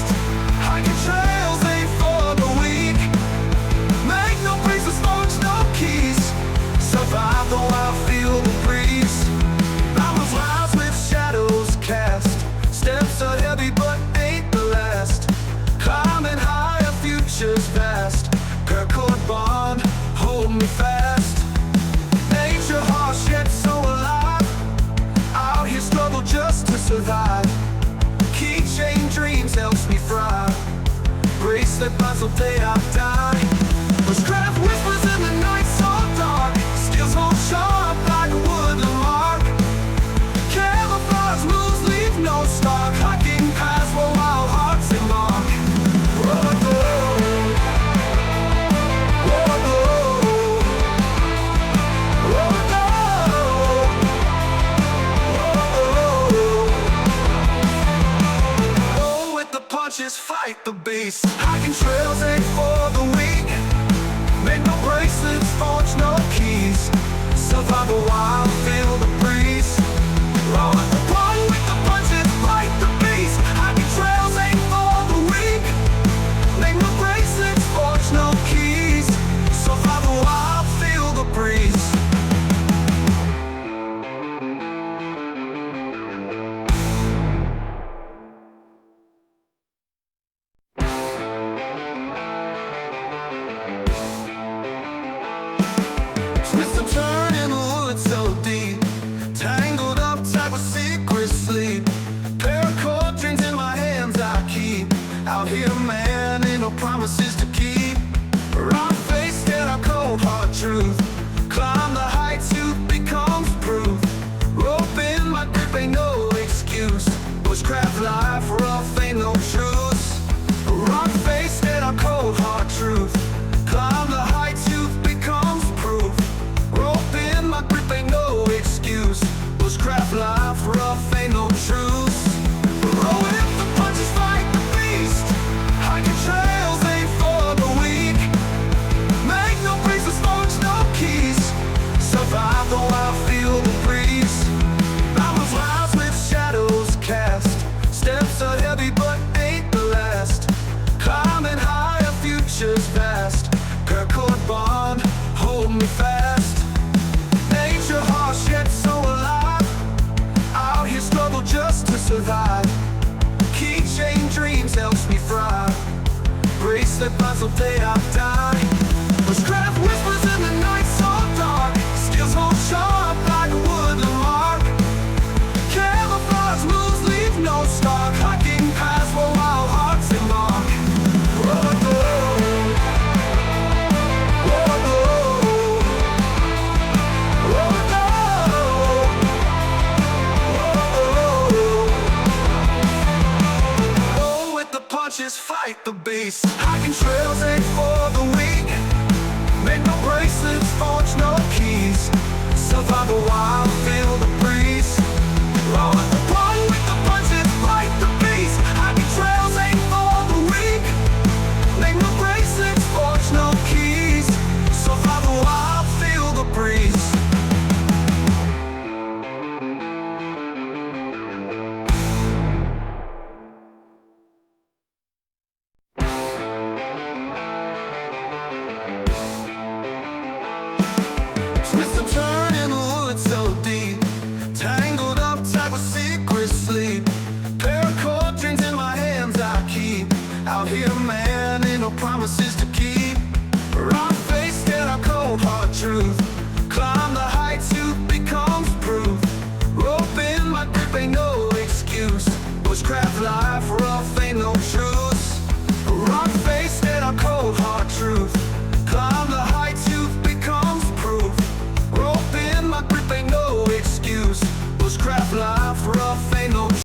fast. Hiking trails ain't for the weak. Make no bracelets, forge no keys. Survive the wild, feel the breeze. Mountains rise with shadows cast. Steps are heavy but ain't the last. Climbing higher, future's vast. Paracord bond, hold me fast. Nature harsh yet so alive. Out here struggle just to survive. Keychain dreams helps me thrive. Bracelet puzzle day I die. Bushcraft whispers in the night so dark. Skills hold sharp like a woodland mark. Camouflage moves leave no stalk. Hiking paths where wild hearts embark. Whoa, punches fight the beast. Hiking trails ain't for the weak. Make no bracelets, forge no keys. Survive a wild, feel the breeze. Roll at the one with the punches fight the beast. Hiking trails ain't for the weak. Make no bracelets, forge no keys. Survive a wild, feel the breeze. Twists and turn in the woods so deep. Tangled up tight with secrets sleep. Paracord dreams in my hands I keep. Out here man, ain't no promises to keep. Rock face, scared our cold hard truth. Climb the heights, youth becomes proof. Rope in my grip, ain't no excuse. Bushcraft life, rough, ain't no truce. Rock face, scared our cold hard truth. Climb the heights, youth becomes proof. Rope in my grip, ain't no excuse. Bushcraft life, rough, ain't no truce. Roll with the punches, fight the beast. that burns the day I die. Bushcraft whispers in the night so dark, skills hold sharp like a woodland mark. Camouflage moves leave no scar, hiking paths where wild hearts embark. Punches fight the beast. Hiking trails ain't for the weak. Make no bracelets, forge no keys. Survive the wild, feel the breeze. Roll at the one with the punches fight the beast. Hiking trails ain't for the weak. Make no bracelets, forge no keys. Survive the wild, feel the breeze. Twists and turn in the woods so deep, tangled up tight with secret sleep. Paracord dreams in my hands I keep. Out here, man, ain't no promises to keep. Rock face, scared of cold hard truth. Climb the heights, youth becomes proof. Rope in my grip, ain't no excuse. Bushcraft life.